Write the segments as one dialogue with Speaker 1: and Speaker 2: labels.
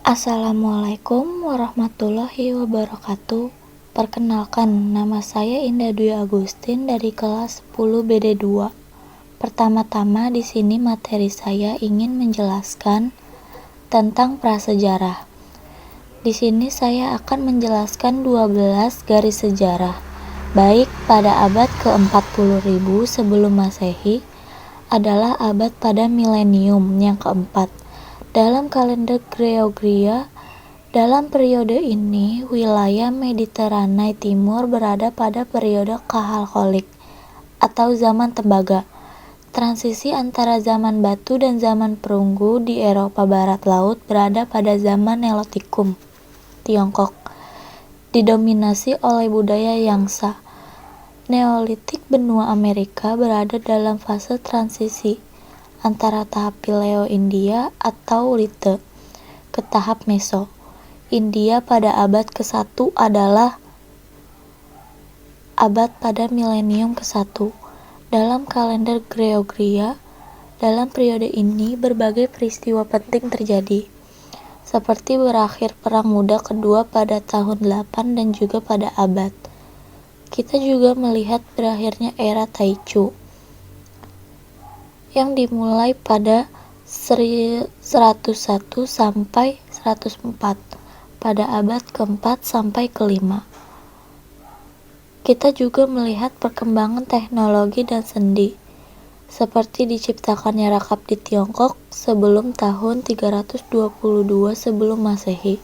Speaker 1: Assalamualaikum warahmatullahi wabarakatuh. Perkenalkan, nama saya Indah Dwi Agustin dari kelas 10 BD2. Pertama-tama di sini materi saya ingin menjelaskan tentang prasejarah. Di sini saya akan menjelaskan 12 garis sejarah, baik pada abad ke-40.000 sebelum Masehi adalah abad pada milenium yang keempat. Dalam kalender Gregorian, dalam periode ini, wilayah Mediterania Timur berada pada periode Khalkolik atau zaman tembaga. Transisi antara zaman batu dan zaman perunggu di Eropa Barat Laut berada pada zaman Neolitikum, Tiongkok, didominasi oleh budaya Yangtze. Neolitik benua Amerika berada dalam fase transisi antara tahap Paleo-India atau Lite ke tahap Meso. India pada abad ke-1 adalah abad pada milenium ke-1. Dalam kalender Gregorian, dalam periode ini berbagai peristiwa penting terjadi, seperti berakhir Perang Muda Kedua pada tahun 8 dan juga pada abad. Kita juga melihat berakhirnya era Taichu yang dimulai pada 101 sampai 104 pada abad ke-4 sampai ke-5. Kita juga melihat perkembangan teknologi dan sendi, seperti diciptakannya rakap di Tiongkok sebelum tahun 322 sebelum Masehi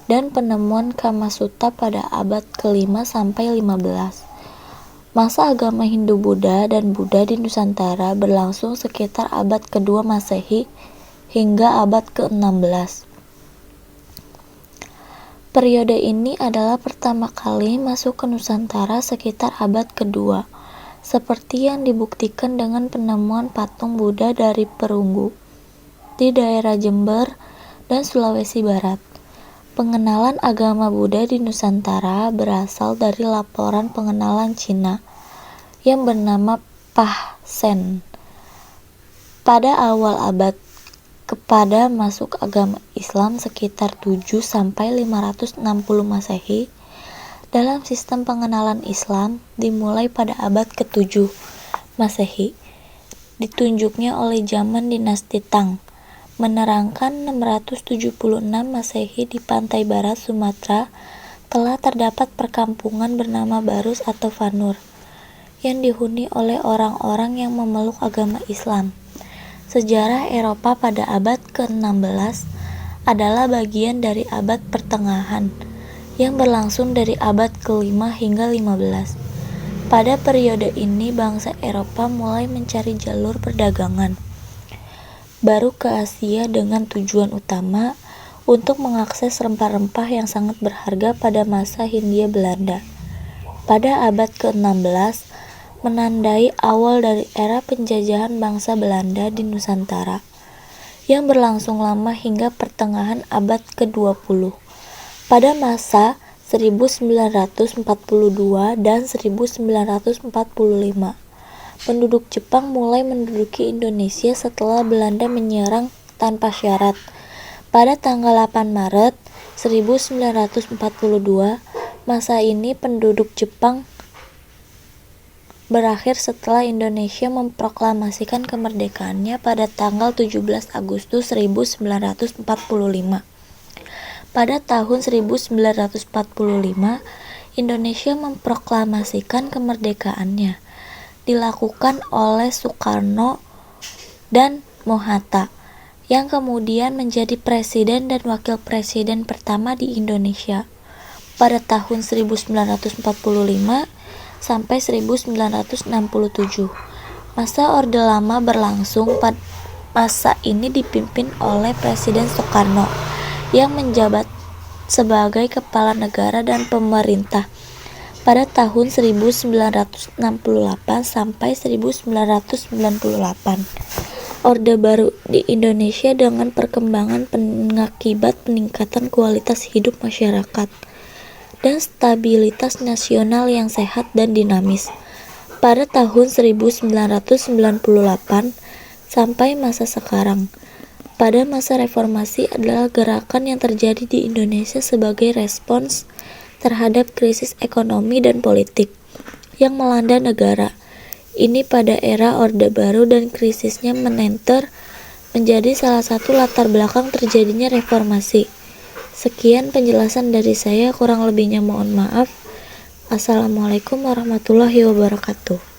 Speaker 1: dan penemuan Kamasutra pada abad ke-5 sampai 15. Masa agama Hindu-Buddha dan Buddha di Nusantara berlangsung sekitar abad ke-2 Masehi hingga abad ke-16. Periode ini adalah pertama kali masuk ke Nusantara sekitar abad ke-2, seperti yang dibuktikan dengan penemuan patung Buddha dari perunggu di daerah Jember dan Sulawesi Barat. Pengenalan agama Buddha di Nusantara berasal dari laporan pengenalan Cina yang bernama Pah-Sen pada awal abad kepada masuk agama Islam sekitar 7 sampai 560 Masehi. Dalam sistem pengenalan Islam dimulai pada abad ke-7 Masehi, ditunjuknya oleh zaman dinasti Tang, menerangkan 676 Masehi di pantai barat Sumatera telah terdapat perkampungan bernama Barus atau Vanur yang dihuni oleh orang-orang yang memeluk agama Islam. Sejarah Eropa pada abad ke-16 adalah bagian dari abad pertengahan yang berlangsung dari abad ke-5 hingga 15. Pada periode ini bangsa Eropa mulai mencari jalur perdagangan baru ke Asia dengan tujuan utama untuk mengakses rempah-rempah yang sangat berharga pada masa Hindia Belanda. Pada abad ke-16 menandai awal dari era penjajahan bangsa Belanda di Nusantara yang berlangsung lama hingga pertengahan abad ke-20. Pada masa 1942 dan 1945, penduduk Jepang mulai menduduki Indonesia setelah Belanda menyerang tanpa syarat. Pada tanggal 8 Maret 1942, masa ini penduduk Jepang berakhir setelah Indonesia memproklamasikan kemerdekaannya pada tanggal 17 Agustus 1945. Pada tahun 1945, Indonesia memproklamasikan kemerdekaannya, dilakukan oleh Soekarno dan Mohatta, yang kemudian menjadi presiden dan wakil presiden pertama di Indonesia pada tahun 1945 sampai 1967. Masa Orde Lama berlangsung. Pada masa ini dipimpin oleh Presiden Soekarno yang menjabat sebagai kepala negara dan pemerintah pada tahun 1968 sampai 1998. Orde Baru di Indonesia dengan perkembangan mengakibat peningkatan kualitas hidup masyarakat dan stabilitas nasional yang sehat dan dinamis. Pada tahun 1998 sampai masa sekarang, pada masa reformasi adalah gerakan yang terjadi di Indonesia sebagai respons terhadap krisis ekonomi dan politik yang melanda negara. Ini pada era Orde Baru dan krisisnya menenter menjadi salah satu latar belakang terjadinya reformasi. Sekian penjelasan dari saya, kurang lebihnya mohon maaf. Assalamualaikum warahmatullahi wabarakatuh.